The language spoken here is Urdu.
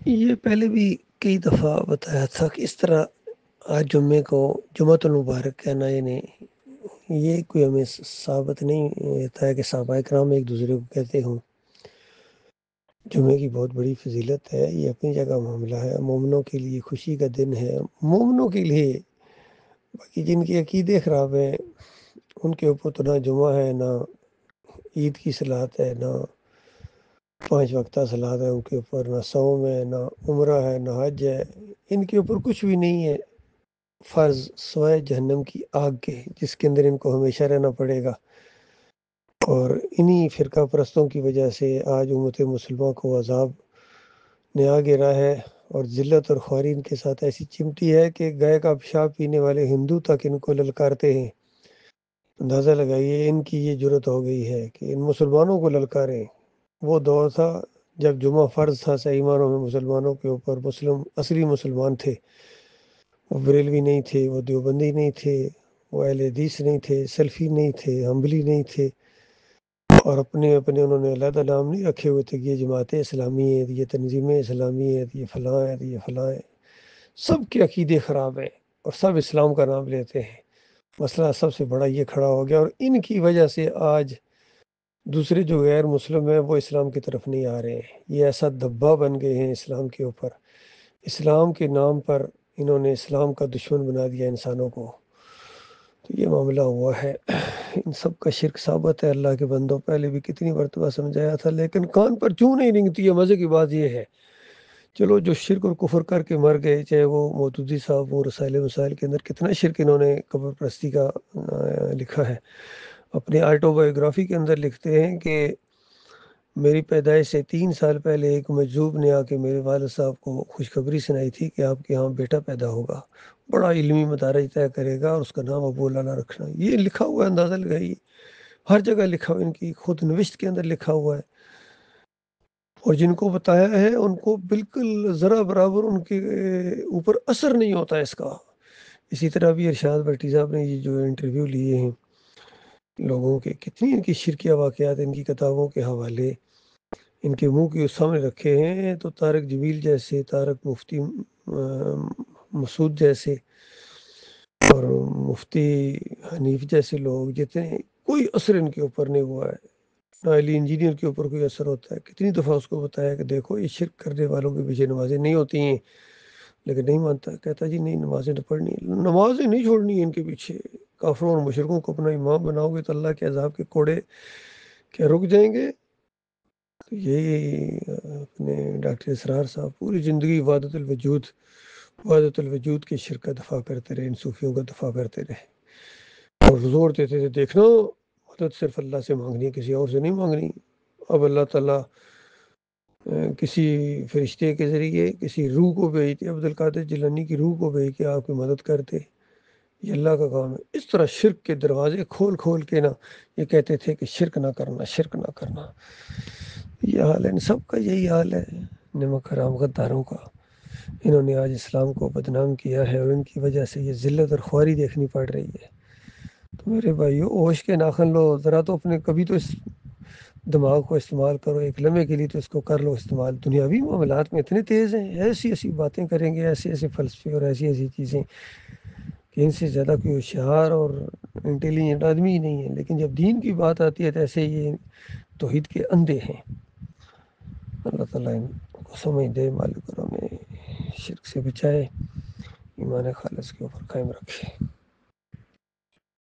یہ پہلے بھی کئی دفعہ بتایا تھا کہ اس طرح آج جمعے کو جمعۃ المبارک کہنا یہ کوئی ہمیں ثابت نہیں ہوتا ہے کہ صحابہ کرام ایک دوسرے کو کہتے ہوں۔ جمعے کی بہت بڑی فضیلت ہے، یہ اپنی جگہ معاملہ ہے، مومنوں کے لیے خوشی کا دن ہے، مومنوں کے لیے۔ باقی جن کے عقیدے خراب ہیں ان کے اوپر تو نہ جمعہ ہے، نہ عید کی صلاۃ ہے، نہ 5 وقتہ صلاۃ ہے ان کے اوپر، نہ صوم ہے، نہ عمرہ ہے، نہ حج ہے، ان کے اوپر کچھ بھی نہیں ہے فرض سوائے جہنم کی آگ کے، جس کے اندر ان کو ہمیشہ رہنا پڑے گا۔ اور انہی فرقہ پرستوں کی وجہ سے آج امت مسلمہ کو عذاب نے آ گرا ہے، اور ذلت اور خواری ان کے ساتھ ایسی چمٹی ہے کہ گائے کا پیشاب پینے والے ہندو تک ان کو للکارتے ہیں۔ اندازہ لگائیے ان کی یہ جرت ہو گئی ہے کہ ان مسلمانوں کو للکاریں۔ وہ دور تھا جب جمعہ فرض تھا صحیح معنوں میں مسلمانوں کے اوپر، اصلی مسلمان تھے، وہ بریلوی نہیں تھے، وہ دیوبندی نہیں تھے، وہ اہل حدیث نہیں تھے، سلفی نہیں تھے، حنبلی نہیں تھے، اور اپنے انہوں نے علیحدہ نام نہیں رکھے ہوئے تھے کہ یہ جماعت اسلامی ہے، یہ تنظیم اسلامی ہے، یہ فلاں ہے، یہ فلاں ہے۔ سب کے عقیدے خراب ہیں اور سب اسلام کا نام لیتے ہیں۔ مسئلہ سب سے بڑا یہ کھڑا ہو گیا، اور ان کی وجہ سے آج دوسرے جو غیر مسلم ہیں وہ اسلام کی طرف نہیں آ رہے ہیں۔ یہ ایسا دبا بن گئے ہیں اسلام کے اوپر، اسلام کے نام پر انہوں نے اسلام کا دشمن بنا دیا انسانوں کو۔ تو یہ معاملہ ہوا ہے، ان سب کا شرک ثابت ہے۔ اللہ کے بندوں پہلے بھی کتنی مرتبہ سمجھایا تھا، لیکن کان پر چوں نہیں رنگتی ہے۔ مزے کی بات یہ ہے، چلو جو شرک اور کفر کر کے مر گئے، چاہے وہ مودودی صاحب، وہ رسائل مسائل کے اندر کتنا شرک انہوں نے قبر پرستی کا لکھا ہے۔ اپنی آٹو بایوگرافی کے اندر لکھتے ہیں کہ میری پیدائش سے 3 سال پہلے ایک مجذوب نے آ کے میرے والد صاحب کو خوشخبری سنائی تھی کہ آپ کے یہاں بیٹا پیدا ہوگا، بڑا علمی مدارج طے کرے گا اور اس کا نام ابو لالا رکھنا۔ یہ لکھا ہوا ہے، اندازہ لگائیے، ہر جگہ لکھا ہوا، ان کی خود نوشت کے اندر لکھا ہوا ہے۔ اور جن کو بتایا ہے ان کو بالکل ذرا برابر ان کے اوپر اثر نہیں ہوتا ہے اس کا۔ اسی طرح بھی ارشاد بھٹی صاحب نے یہ جو انٹرویو لیے ہیں لوگوں کے، کتنی ان کی شرکیہ واقعات، ان کی کتابوں کے حوالے ان کے منہ کے سامنے رکھے ہیں، تو طارق جمیل جیسے، طارق مفتی مسعود جیسے، اور مفتی حنیف جیسے لوگ، جتنے کوئی اثر ان کے اوپر نہیں ہوا ہے، نہ علی انجینئر کے اوپر کوئی اثر ہوتا ہے۔ کتنی دفعہ اس کو بتایا کہ دیکھو یہ شرک کرنے والوں کے پیچھے نمازیں نہیں ہوتی ہیں، لیکن نہیں مانتا، کہتا جی نہیں نمازیں تو پڑھنی، نمازیں نہیں چھوڑنی ان کے پیچھے۔ کافروں اور مشرکوں کو اپنا امام بناؤ گے تو اللہ کے عذاب کے کوڑے کیا رک جائیں گے؟ تو یہی اپنے ڈاکٹر اسرار صاحب پوری زندگی وحدت الوجود کی شرک کا دفاع کرتے رہے، ان صوفیوں کا دفاع کرتے رہے، اور زور دیتے تھے دیکھنا مدد صرف اللہ سے مانگنی ہے، کسی اور سے نہیں مانگنی۔ اب اللہ تعالیٰ کسی فرشتے کے ذریعے کسی روح کو بھیجتے، عبدالقادر جیلانی کی روح کو بھیج کے آپ کی مدد کرتے، یہ اللہ کا کام ہے۔ اس طرح شرک کے دروازے کھول کھول کے نا یہ کہتے تھے کہ شرک نہ کرنا، شرک نہ کرنا۔ یہ حال ہے، ان سب کا یہی حال ہے، نمک حرام غداروں کا۔ انہوں نے آج اسلام کو بدنام کیا ہے، اور ان کی وجہ سے یہ ذلت اور خواری دیکھنی پڑ رہی ہے۔ تو میرے بھائیو، ہوش کے ناخن لو ذرا، تو اپنے کبھی تو اس دماغ کو استعمال کرو، ایک لمحے کے لیے تو اس کو کر لو استعمال۔ دنیاوی معاملات میں اتنے تیز ہیں، ایسی ایسی باتیں کریں گے، ایسے ایسے فلسفے اور ایسی ایسی چیزیں کہ ان سے زیادہ کوئی ہوشیار اور انٹیلیجنٹ آدمی ہی نہیں ہے، لیکن جب دین کی بات آتی ہے تو ایسے یہ توحید کے اندھے ہیں۔ اللہ تعالیٰ ان کو سمجھ دے، مالک کرم میں شرک سے بچائے، ایمان خالص کے اوپر قائم رکھے۔